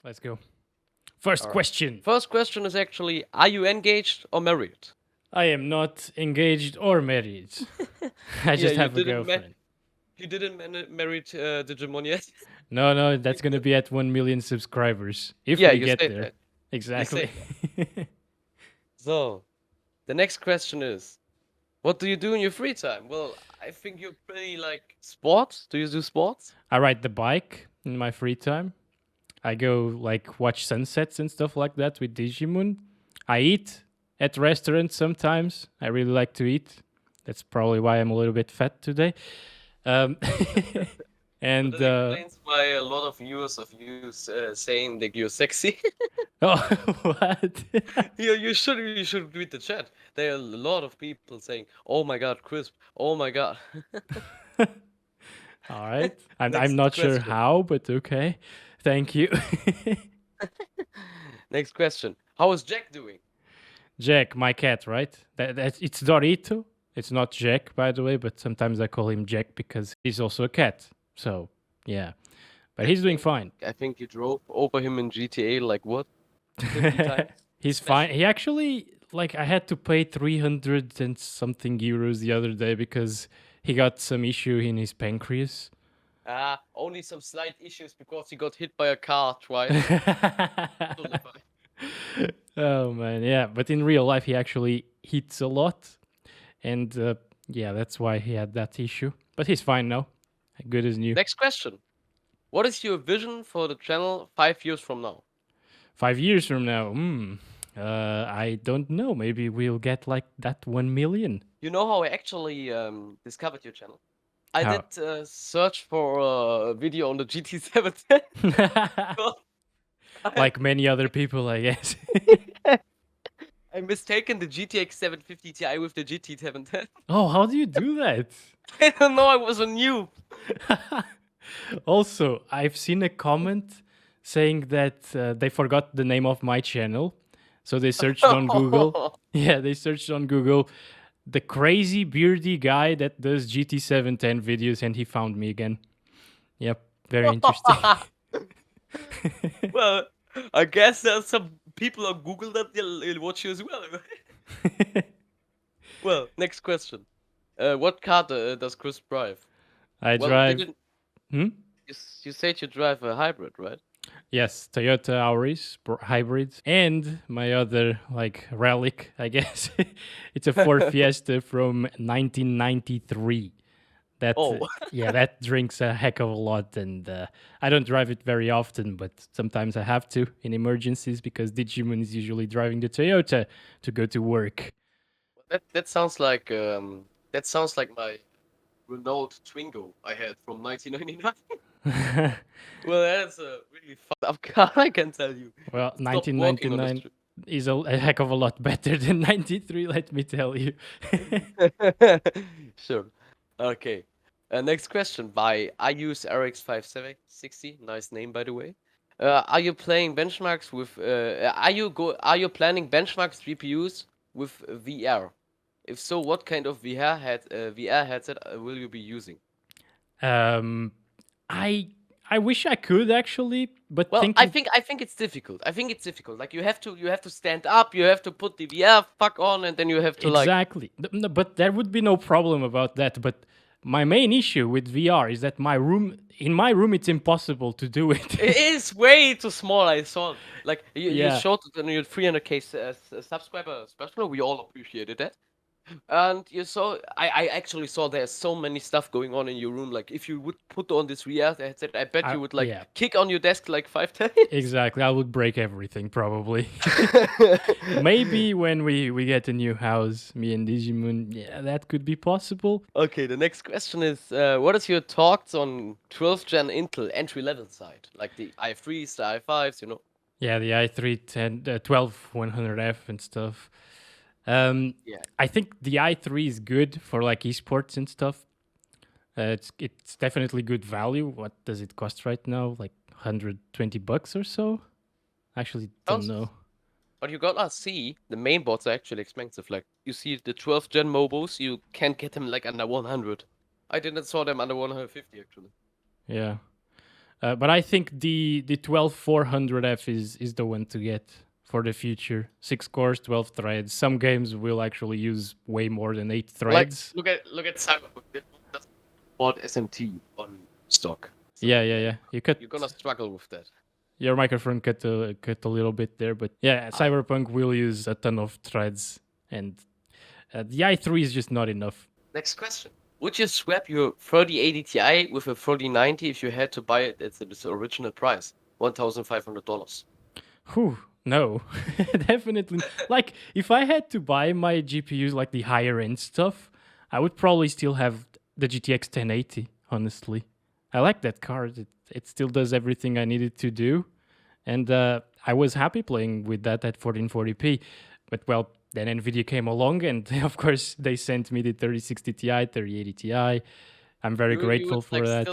Let's go. First All right. question. First question is actually, are you engaged or married? I am not engaged or married. I Yeah, just have a girlfriend. you didn't marry Digimon yet. No, You that's gonna said, be at 1 million subscribers if yeah, we you get said there. that. You said Exactly. that. So the next question is, what do you do in your free time? Well, I think you're pretty like sports. Do you do sports? I ride the bike in my free time. I go like watch sunsets and stuff like that with Digimon. I eat at restaurants sometimes. I really like to eat. That's probably why I'm a little bit fat today. Um, So and that explains why a lot of viewers of you saying that you're sexy. oh, what? You should read the chat. There are a lot of people saying, "Oh my God, Crisp! Oh my God." All right. I'm Next not sure question. how, but okay. Thank you. Next question. How is Jack doing? Jack, my cat, right? It's Dorito. It's not Jack, by the way, but sometimes I call him Jack because he's also a cat. So, yeah. But he's doing fine. I think you drove over him in GTA like what, 50 times? He's fine. Special. He actually, like, I had to pay 300 and something euros the other day because he got some issue in his pancreas. Ah, only some slight issues because he got hit by a car twice. Totally fine. Oh man, yeah. But in real life, he actually hits a lot, and yeah, that's why he had that issue. But he's fine now, good as new. Next question. What is your vision for the channel 5 years from now? 5 years from now, I don't know. Maybe we'll get like that 1 million. You know how I actually discovered your channel? I How? did search for a video on the GT710. I, Like many other people, I guess. I mistaken the GTX 750 Ti with the GT710. Oh, how do you do that? I don't know, I was a noob. Also, I've seen a comment saying that they forgot the name of my channel. So they searched on Google. Yeah, they searched on Google the crazy beardy guy that does GT710 videos and he found me again. Yep, very interesting. Well, I guess there's some people on Google that they'll watch you as well. Well, next question. What car does Chris drive? I Well, drive. didn't Hmm? you said you drive a hybrid, right? Yes, Toyota Auris hybrids, and my other like relic, I guess. It's a Ford Fiesta from 1993. That Oh, yeah, that drinks a heck of a lot, and I don't drive it very often, but sometimes I have to in emergencies because Digimon is usually driving the Toyota to go to work. that sounds like my Renault Twingo I had from 1999. Well, that's a really fucked up car, I can tell you. Well, It stopped working on the 1999 street. is a heck of a lot better than 93, let me tell you. Sure. Okay. Next question by I use RX5760. Nice name, by the way. Are you playing benchmarks with? Are you planning benchmarks GPUs with VR? If so, what kind of VR headset will you be using? um, I I wish I could actually, but Well, thinking I think it's difficult. I think it's difficult. Like you have to stand up, you have to put the VR fuck on, and then you have to like. exactly, no, but there would be no problem about that. But my main issue with VR is that in my room, it's impossible to do it. It is way too small. I saw. Like you Yeah, showed it on your 300K subscriber special. We all appreciated that. And you saw, I actually saw there's so many stuff going on in your room. Like if you would put on this VR headset, I bet you would like yeah, kick on your desk like 5 times. exactly. I would break everything probably. Maybe when we get a new house, me and Digimon, yeah, that could be possible. Okay, the next question is, what is your thoughts on 12th gen Intel entry level side, like the i3s, the i5s, you know? Yeah, the i3 12100F and stuff. Um, Yeah. I think the i3 is good for like esports and stuff. It's definitely good value. What does it cost right now? Like $120 or so? Actually, don't Sounds. know. But you gotta see the main boards are actually expensive. Like you see the 12th gen mobos, you can't get them like under 100. I didn't saw them under 150 actually. Yeah. But I think the 12400F is the one to get for the future. 6 cores, 12 threads. Some games will actually use way more than 8 Like, threads. look at Cyberpunk. They just bought SMT on stock. So Yeah. you're gonna struggle with that. Your microphone cut a little bit there, but yeah, Cyberpunk will use a ton of threads, and the i3 is just not enough. Next question. Would you swap your 3080 Ti with a 3090 if you had to buy it at its original price, $1,500? Whew, no, definitely. Like, if I had to buy my GPUs, like the higher end stuff, I would probably still have the GTX 1080, honestly. I like that card. It still does everything I needed to do. And I was happy playing with that at 1440p. But well, then Nvidia came along, and of course, they sent me the 3060 Ti, 3080 Ti. I'm very grateful for that.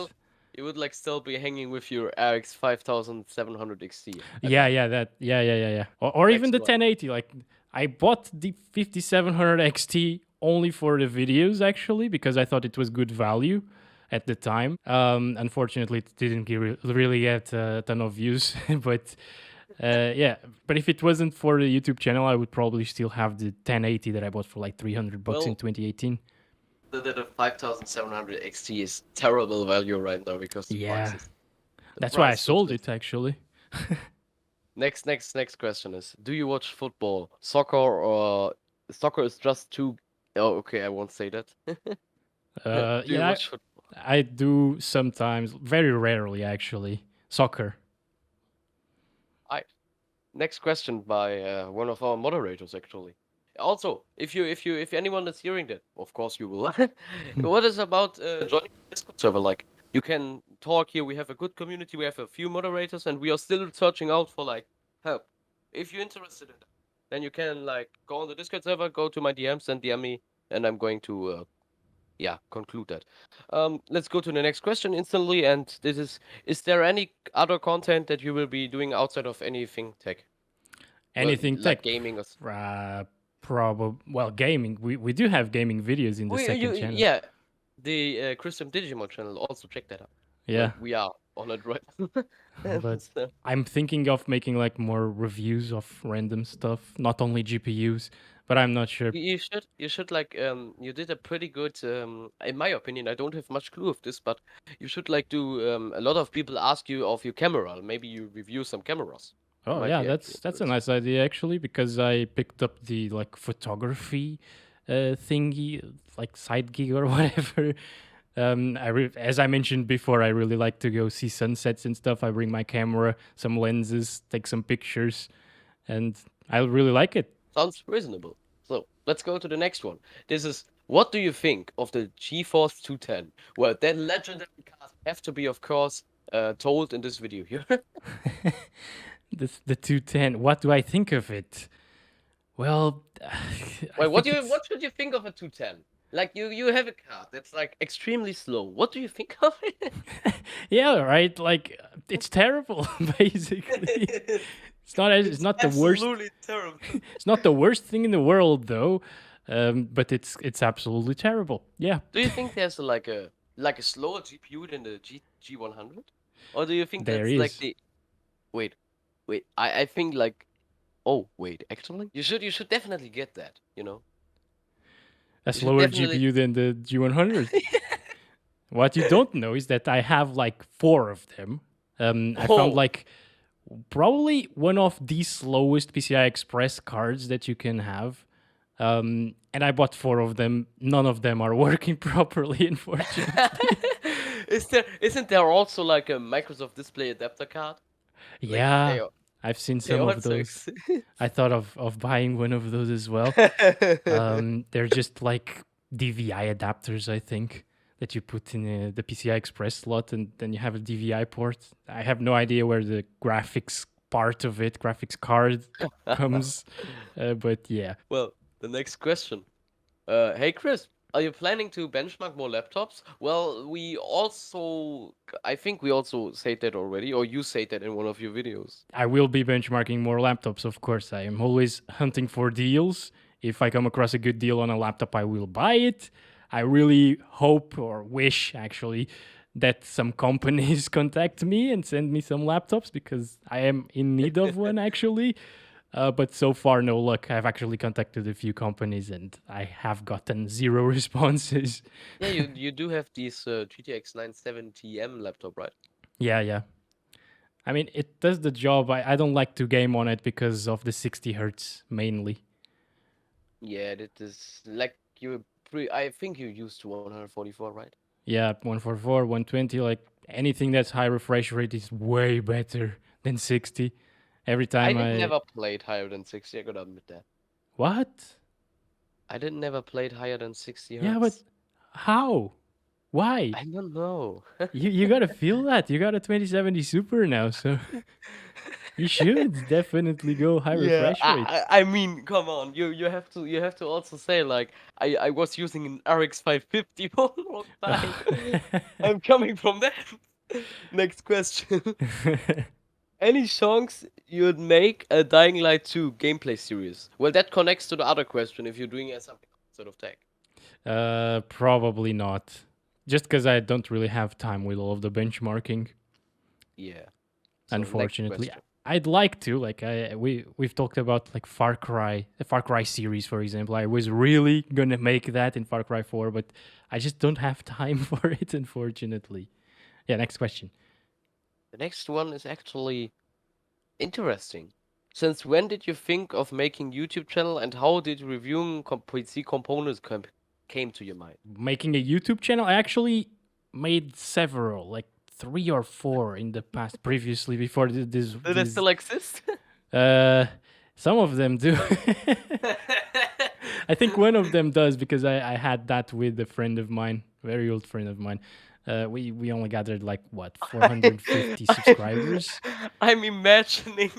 You would like still be hanging with your RX 5700 XT. Yeah. Or even the 1080. Like, I bought the 5700 XT only for the videos, actually, because I thought it was good value at the time. Unfortunately, it didn't really get a ton of views, but yeah. But if it wasn't for the YouTube channel, I would probably still have the 1080 that I bought for like $300 in 2018. The 5700 XT is terrible value right now because that's why I sold it, actually. Next question is: do you watch football, soccer, or soccer is just too? Oh, okay, I won't say that. Yeah, I do sometimes, very rarely actually. Soccer. Next question by one of our moderators, actually. Also, if anyone is hearing that, of course you will. What is about joining the Discord server? Like, you can talk here. We have a good community. We have a few moderators, and we are still searching out for like help. If you're interested in that, then you can like go on the Discord server, go to my DMs and DM me, and I'm going to conclude that. Let's go to the next question instantly, and this is there any other content that you will be doing outside of anything tech? Anything like tech? Gaming or well, gaming. We do have gaming videos in the second channel. Yeah, the Kryzzp Digimon channel. Also check that out. Yeah, like, we are on it right. But I'm thinking of making like more reviews of random stuff, not only GPUs. But I'm not sure. You should like you did a pretty good in my opinion. I don't have much clue of this, but you should like do a lot of people ask you of your camera. Maybe you review some cameras. Oh yeah, that's a nice idea actually, because I picked up the like photography thingy, like side gig or whatever. As I mentioned before, I really like to go see sunsets and stuff. I bring my camera, some lenses, take some pictures, and I really like it. Sounds reasonable. So let's go to the next one. This is: what do you think of the GeForce 210? Well, that legendary card have to be, of course, told in this video here. The 210. What do I think of it? Well, what should you think of a 210? Like you have a card that's like extremely slow. What do you think of it? Yeah, right. Like, it's terrible, basically. It's not the worst. Absolutely terrible. It's not the worst thing in the world, though. But it's absolutely terrible. Yeah. Do you think there's like a slower GPU than the G100, or do you think that's like the? Wait. I think like. Oh wait, actually, you should definitely get that. You know. A slower GPU than the G100. What you don't know is that I have like 4 of them. I found like probably one of the slowest PCI Express cards that you can have. And I bought 4 of them. None of them are working properly, unfortunately. Isn't there also like a Microsoft Display adapter card? Yeah, I've seen some of those. I thought of buying one of those as well. They're just like DVI adapters, I think, that you put in the PCI Express slot, and then you have a DVI port. I have no idea where the graphics part of it, graphics card, comes. But yeah. Well, the next question. Hey, Chris, are you planning to benchmark more laptops? Well, I think we also said that already, or you said that in one of your videos. I will be benchmarking more laptops, of course. I am always hunting for deals. If I come across a good deal on a laptop, I will buy it. I really hope or wish, actually, that some companies contact me and send me some laptops because I am in need of one actually. But so far, no luck. I've actually contacted a few companies and I have gotten zero responses. Yeah, you do have these GTX 970M laptop, right? Yeah, yeah. I mean, it does the job. I don't like to game on it because of the 60 hertz mainly. Yeah, that is like I think you used 144, right? Yeah, 144, 120, like anything that's high refresh rate is way better than 60. Every I time did I. never played higher than 60. I gotta admit that. What? I did never played higher than 60 Yeah, but hertz. how? Why? I don't know. You gotta feel that. You got a 2070 Super now, so you should definitely go high Yeah, refresh rate. I mean, come on. You have to also say like I was using an RX 550 for a long time. I'm coming from that. Next question. Any chance you'd make a Dying Light 2 gameplay series? Well, that connects to the other question if you're doing something sort of tech. Probably not. Just because I don't really have time with all of the benchmarking. Yeah. So next Unfortunately, question. I'd like to. Like we've talked about like the Far Cry series, for example. I was really gonna make that in Far Cry 4, but I just don't have time for it, unfortunately. Yeah. Next question. The next one is actually interesting. Since when did you think of making YouTube channel and how did reviewing PC components came to your mind? Making a YouTube channel. I actually made several, like 3 or 4 in the past, previously before Do they still exist? Uh, some of them do. I think one of them does because I had that with a friend of mine, very old friend of mine. We only gathered like what I, 450 I, subscribers. I'm imagining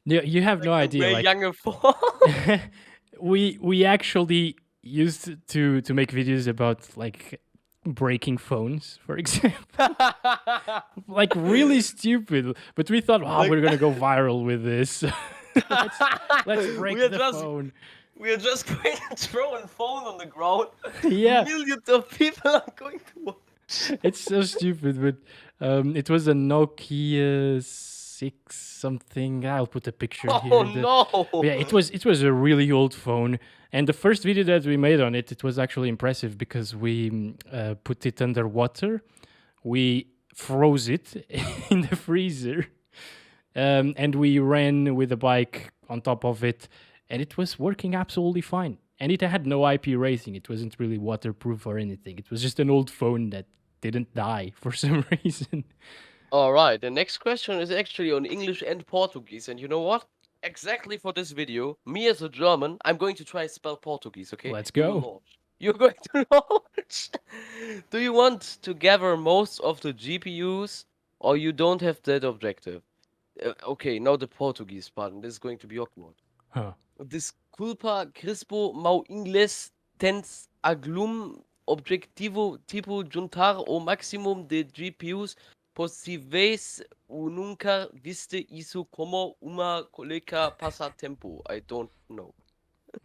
You have like no the idea. way Like younger form. we actually used to make videos about like breaking phones, for example. Like really stupid. But we thought, wow, Like we're gonna go viral with this. let's let's we break are the just phone. we are just going to throw a phone on the ground. Yeah, Millions of people are going to watch. it's so stupid, but it was a Nokia 6 something. I'll put a picture Oh here. But no! yeah, it was a really old phone, and the first video that we made on it, it was actually impressive because we put it underwater. We froze it in the freezer, and we ran with a bike on top of it, and it was working absolutely fine. And it had no IP rating. It wasn't really waterproof or anything. It was just an old phone that didn't die for some reason. All right, the next question is actually on English and Portuguese, and you know what? Exactly for this video, me as a German, I'm going to try spell Portuguese. Okay, Let's you will go. launch. You're going to launch. Do you want to gather most of the GPUs, or you don't have that objective? Okay, now the Portuguese part, and this is going to be awkward. Huh. Desculpa, Crispo, mau inglês tens algum objetivo tipo juntar o maximum de GPUs possíveis ou nunca viste isso como uma colega passatempo? I don't know.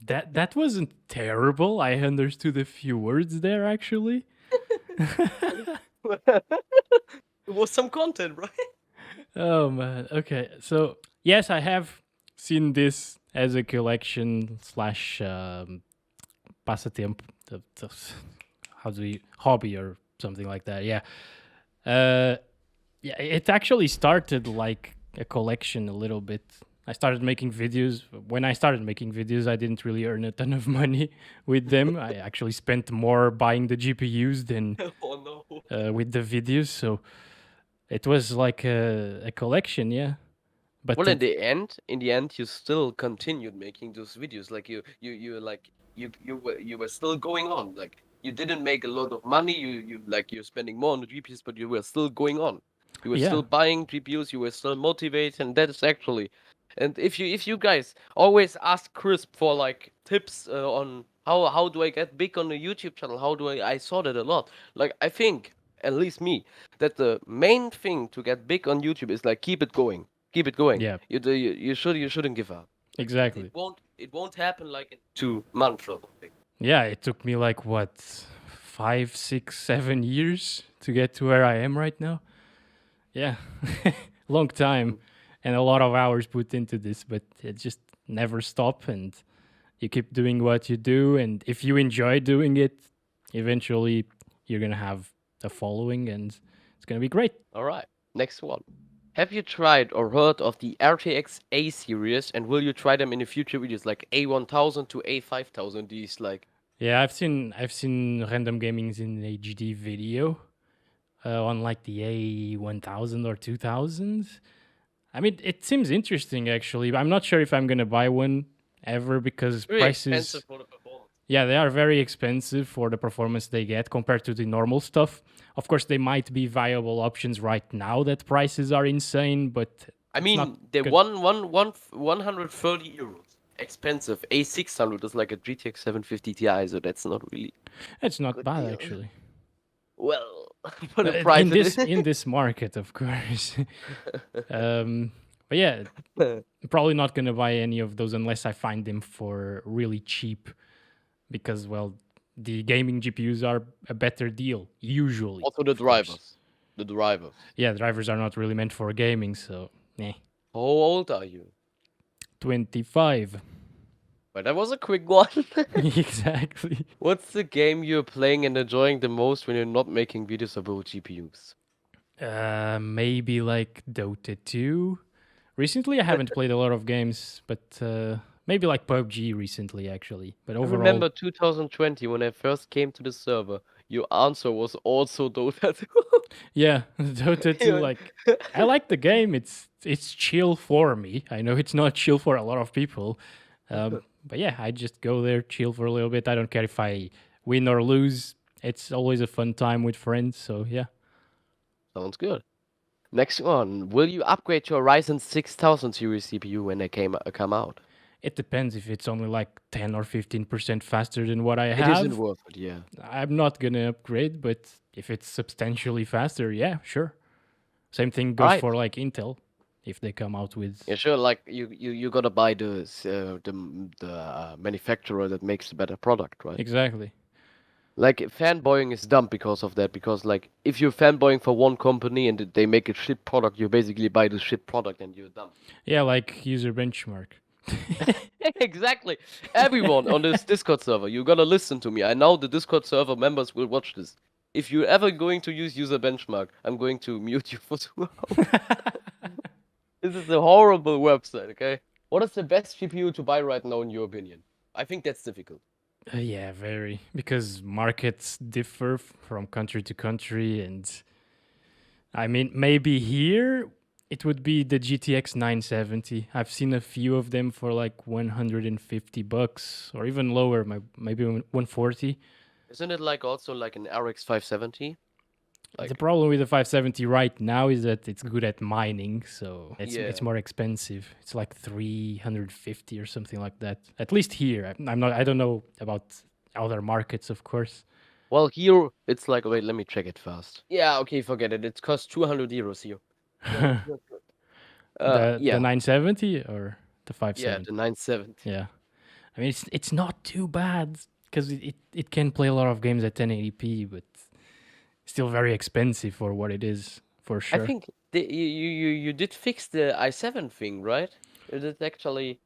That wasn't terrible. I understood a few words there actually. It was some content, right? Oh man. Okay. So yes, I have seen this as a collection slash passatempo. How do you hobby or something like that? Yeah. Uh, yeah. It actually started like a collection a little bit. I started making videos. When I started making videos, I didn't really earn a ton of money with them. I actually spent more buying the GPUs than Oh no. with the videos. So it was like a collection, yeah. But Well, in the end, you still continued making those videos. Like you were still going on. Like you didn't make a lot of money. You're spending more on the GPUs, but you were still going on. You were yeah, still buying GPUs. You were still motivated, and that is actually. And if you guys always ask Crisp for like tips on how do I get big on the YouTube channel, how do I saw that a lot. Like I think at least me that the main thing to get big on YouTube is like keep it going, keep it going. yeah, You shouldn't give up. It exactly. won't happen like in 2 months or something. Yeah, it took me like what 5, 6, 7 years to get to where I am right now. Yeah, long time and a lot of hours put into this, but it just never stop and you keep doing what you do. And if you enjoy doing it, eventually you're going to have a following and it's going to be great. All right. Next one. Have you tried or heard of the RTX A-series, and will you try them in the future videos like A1000 to A5000? These like Yeah, I've seen random gamings in HD video on like the A1000 or 2000. I mean, it seems interesting actually, but I'm not sure if I'm gonna buy one ever because really prices. expensive for the performance. Yeah, they are very expensive for the performance they get compared to the normal stuff. Of course, they might be viable options right now that prices are insane, but I it's mean, not the good. 130 euros expensive A600 is like a GTX 750 Ti, so that's not really It's a not good bad deal. actually. Well, for the But price in it is. this market, of course. But yeah, probably not gonna buy any of those unless I find them for really cheap, because well, the gaming GPUs are a better deal usually. Also the Of course. drivers. The drivers. Yeah, drivers are not really meant for gaming, so eh. How old are you? 25. But that was a quick one. Exactly. What's the game you're playing and enjoying the most when you're not making videos about GPUs? Maybe like Dota 2. Recently, I haven't played a lot of games, but maybe like PUBG recently, actually. But I overall, remember 2020 when I first came to the server. Your answer was also Dota 2. yeah, Dota 2. Like, I like the game. It's chill for me. I know it's not chill for a lot of people, but yeah, I just go there, chill for a little bit. I don't care if I win or lose. It's always a fun time with friends. So yeah. Sounds good. Next one. Will you upgrade your Ryzen 6000 series CPU when they come out? It depends if it's only like 10 or 15% faster than what I It isn't have. worth it, yeah. I'm not gonna upgrade, but if it's substantially faster, yeah, sure. Same thing goes Alright. for like Intel if they come out with. Yeah, sure. Like you gotta buy the manufacturer that makes the better product, right? Exactly. Like fanboying is dumb because of that. Because like if you're fanboying for one company and they make a shit product, you basically buy the shit product and you're dumb. Yeah, like user benchmark. Exactly. Everyone on this Discord server, you gotta listen to me. I know the Discord server members will watch this. If you're ever going to use user benchmark, I'm going to mute you for 2 hours. This is a horrible website, okay? What is the best GPU to buy right now in your opinion? I think that's difficult. Yeah, very. Because markets differ from country to country. And I mean, maybe here it would be the GTX 970. I've seen a few of them for like 150 bucks or even lower, maybe 140. Isn't it like also like an RX 570? The Like problem with the 570 right now is that it's good at mining, so it's Yeah. more expensive. It's like 350 or something like that. At least here. I don't know about other markets, of course. well, here it's like wait, let me check it first. Yeah, okay, forget it. It costs 200 euros here. The Yeah, 970 or the yeah, 570? the 970. Yeah. I mean, it's not too bad because it can play a lot of games at 1080p, but still very expensive for what it is, for I sure. think you did fix the i7 thing, right? You did actually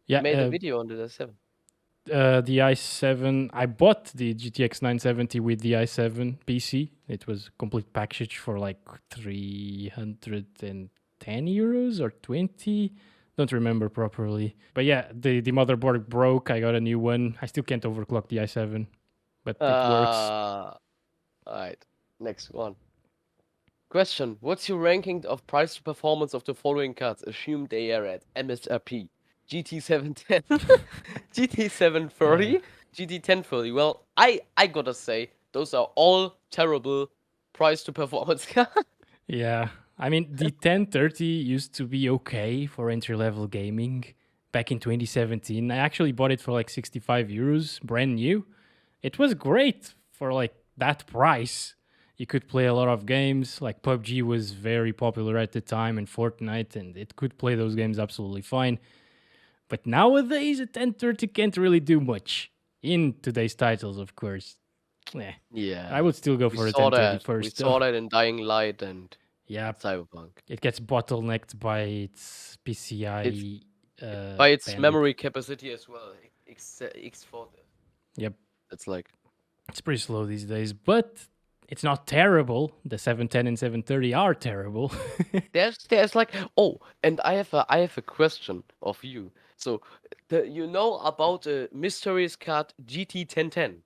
Yeah, made a video on the i7. the i7. I bought the GTX 970 with the i7 PC. It was a complete package for like 310 euros or 20. Don't remember properly. But yeah, the motherboard broke. I got a new one. I still can't overclock the i7, but it works. Alright, next one. Question: what's your ranking of price to performance of the following cards? Assume they are at MSRP. GT 710, GT 730, GT 1030. Well, I gotta say those are all terrible price to performance cards. Yeah. I mean, the 1030 used to be okay for entry level gaming back in 2017. I actually bought it for like 65 euros, brand new. It was great for like that price. You could play a lot of games. Like PUBG was very popular at the time and Fortnite, and it could play those games absolutely fine. But nowadays, a 1030 can't really do much in today's titles, of course. Yeah, I Yeah, would still go we for a saw 1030 that. We first, though. saw that in Dying Light and Yeah, Cyberpunk. it gets bottlenecked by its It's PCI by its bandwidth. memory capacity as well. X40. Yep, It's like it's pretty slow these days, but it's not terrible. The 710 and 730 are terrible. there's like and I have a question of you. So you know about a mysterious card GT1010?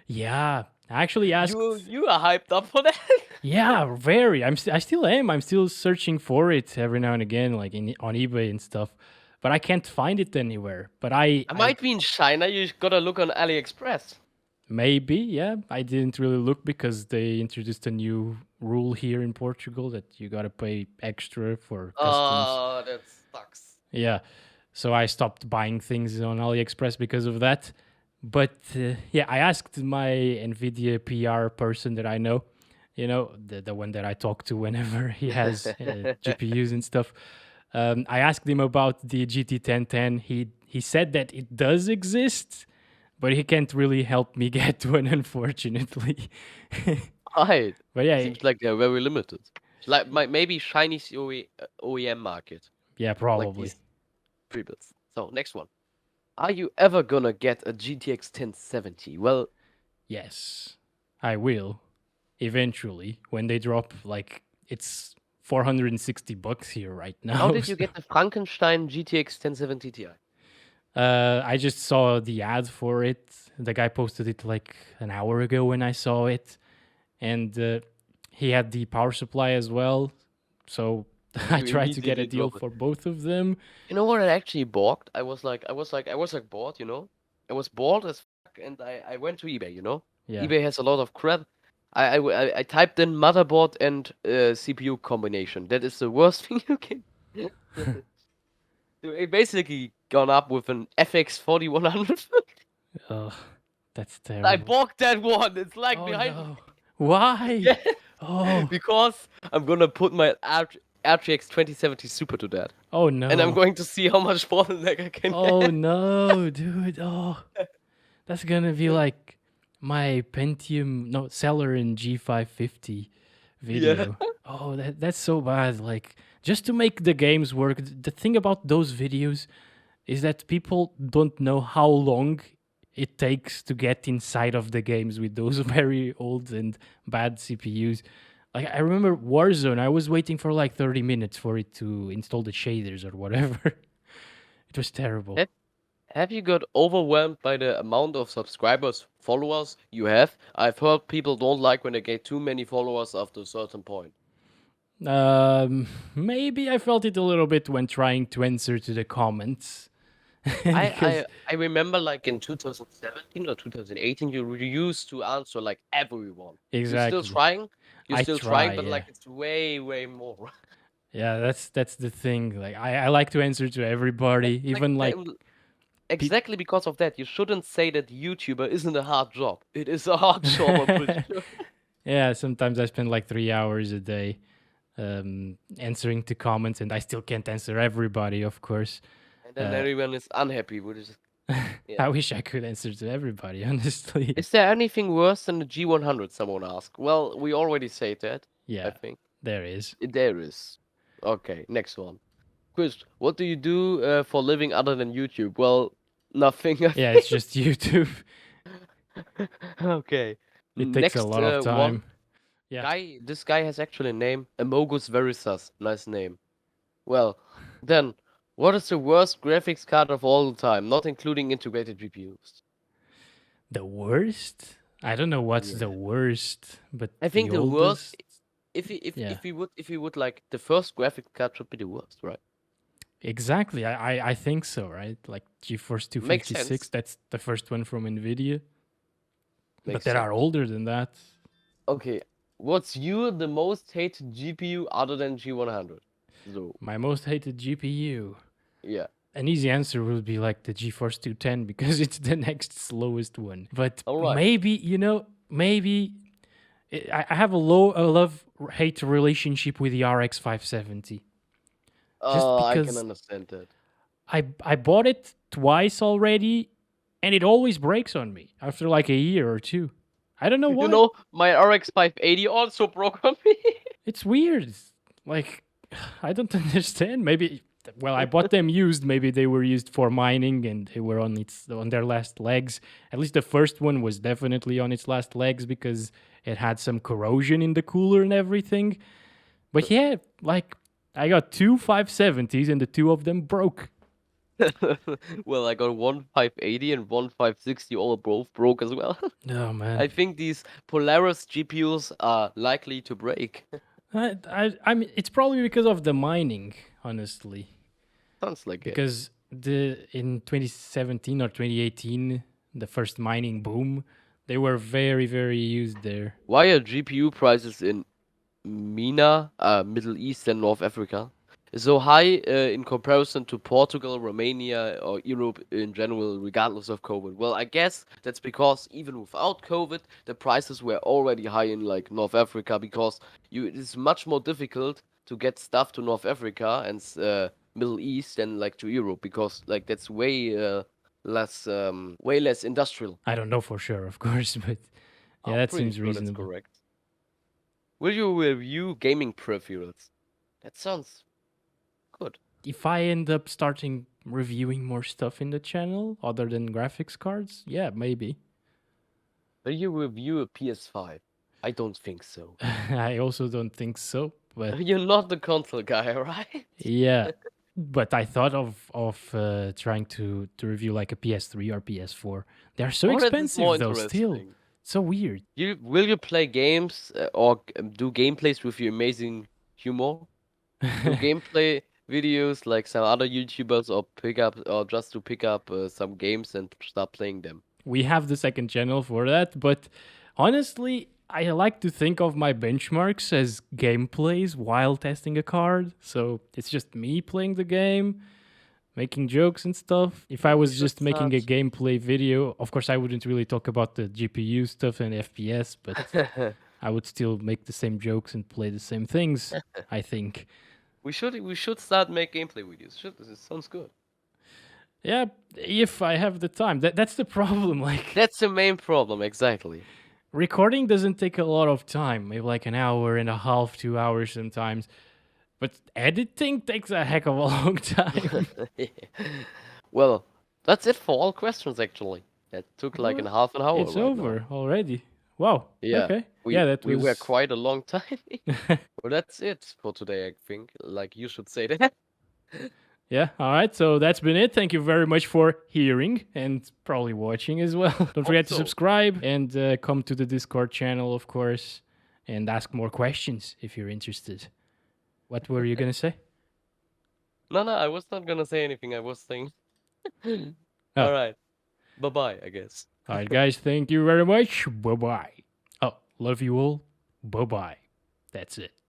Yeah, I actually asked. You are hyped up for that? Yeah, very. I still am. I'm still searching for it every now and again, like on eBay and stuff. But I can't find it anywhere. But I might be in China. You gotta look on AliExpress. maybe, yeah. I didn't really look because they introduced a new rule here in Portugal that you gotta pay extra for customs. Oh, that sucks. Yeah, so I stopped buying things on AliExpress because of that. But yeah, I asked my Nvidia PR person that I know, the one that I talk to whenever he has GPUs and stuff. I asked him about the GT1010. He said that it does exist, but he can't really help me get one, unfortunately. Right. But yeah, Seems like they're very limited. Like maybe Chinese OEM market. yeah, Like probably. these pre-builds. So next one. Are you ever gonna get a GTX 1070? Well, Yes, I will eventually when they drop. Like it's $460 here right now. how did you so- get the Frankenstein GTX 1070 Ti? I just saw the ad for it. The guy posted it like an hour ago when I saw it, and he had the power supply as well. So I You tried to get a immediately deal drop it. for both of them. You know what I actually bought? I was like bored, you know? I was bored as fuck and I went to eBay, you know? Yeah. eBay has a lot of crap. I typed in motherboard and CPU combination. That is the worst thing you can. It basically gone up with an FX 4100. Ugh, that's I terrible. bought that one. It's like Oh behind no! Why? Yeah. Oh, because I'm gonna put my RTX 2070 Super to that. oh no! And I'm going to see how much bottleneck I can Oh get. no, dude! Oh, that's gonna be like my Pentium, no, Celeron G550 video. Oh, that's so bad. Like, just to make the games work. The thing about those videos is that people don't know how long it takes to get inside of the games with those very old and bad CPUs. Like, I remember Warzone, I was waiting for like 30 minutes for it to install the shaders or whatever. It was terrible. Have you got overwhelmed by the amount of subscribers, followers you have? I've heard people don't like when they get too many followers after a certain point. Maybe I felt it a little bit when trying to answer to the comments. Because I remember like in 2017 or 2018 you used to answer like everyone. exactly. You're still trying? You're I still try, trying, but yeah. like it's way more. Yeah, that's the thing. Like I like to answer to everybody, even like exactly because of that. You shouldn't say that YouTuber isn't a hard job. It is a hard job, I'm pretty sure. yeah, sometimes I spend like 3 hours a day answering to comments, and I still can't answer everybody, of course. And then everyone is unhappy, which is I wish I could answer to everybody, honestly. Is there anything worse than the G100? Someone asked. Well, we already said that. Yeah, I think there is. there is. Okay, next one. Chris, what do you do for living other than YouTube? Well, nothing. Yeah, it's just YouTube. Okay. It takes a lot of time. One. Yeah. This guy has actually a name. Amogus Verisas. Nice name. Well, then, what is the worst graphics card of all time, not including integrated GPUs? The worst? I don't know what's Yeah. the worst, but I think the oldest? worst. If Yeah. if we would like the first graphic card should be the worst, right? Exactly. I think so, right? Like GeForce Makes 256, sense. that's the first one from Nvidia. But Makes there are sense. older than that. Okay, what's the most hated GPU other than G100? So My most hated GPU. yeah, An easy answer will be like the GeForce 210 because it's the next slowest one. But Alright. maybe I have a love-hate relationship with the RX 570. I can because- understand that. I bought it twice already, and it always breaks on me after like a year or two. I don't know You why. know, my RX 580 also broke on me. It's weird. Like, I don't understand. Maybe, well, I bought them used. Maybe they were used for mining and they were on their last legs. At least the first one was definitely on its last legs because it had some corrosion in the cooler and everything. But yeah, like I got two 570s and the two of them broke. Well, I got one 580 and one 560, all both broke as well. Oh man. I think these Polaris GPUs are likely to break. I mean, it's probably because of the mining, honestly. Sounds like it. Because the in 2017 or 2018, the first mining boom, they were very used there. Why are GPU prices in MENA, Middle East and North Africa, so high in comparison to Portugal, Romania, or Europe in general, regardless of COVID? Well, I guess that's because even without COVID, the prices were already high in like North Africa because it is much more difficult to get stuff to North Africa and Middle East than like to Europe because like that's way less industrial. I don't know for sure, of course, but yeah, I'm that pretty seems sure that's reasonable. correct. Will you review gaming peripherals? That sounds good. If I end up starting reviewing more stuff in the channel other than graphics cards, yeah, maybe. Will you review a PS5? I don't think so. I also don't think so, but You're not the console guy, right? yeah. But I thought of trying to review like a PS3 or PS4. They're so Oh, that is more expensive though. Still, interesting. so weird. Will you play games or do gameplays with your amazing humor? Do gameplay videos like some other YouTubers or just to pick up some games and start playing them? We have the second channel for that, but honestly, I like to think of my benchmarks as gameplays while testing a card. So it's just me playing the game, making jokes and stuff. If I We was should just making a start. gameplay video, of course, I wouldn't really talk about the GPU stuff and FPS, but I would still make the same jokes and play the same things, I think. We should start make gameplay videos. Should this sounds good. Yeah, if I have the time. That's the problem. Like, That's the main problem, exactly. recording doesn't take a lot of time, maybe like an hour and a half, 2 hours sometimes. But editing takes a heck of a long time. Well, that's it for all questions actually. That took like Well, an half an hour it's right now. over already. Wow. Yeah, Okay. we Yeah, that we were was. quite a long time. Well, that's it for today, I think. Like you should say that. Yeah, all right. So that's been it. Thank you very much for hearing and probably watching as well. Don't forget to Also, subscribe and come to the Discord channel, of course, and ask more questions if you're interested. What were you going to say? no, I was not gonna say anything. I was saying. Oh, All right, bye bye, I guess. all right, guys. Thank you very much. Bye bye. Oh, love you all. Bye bye. That's it.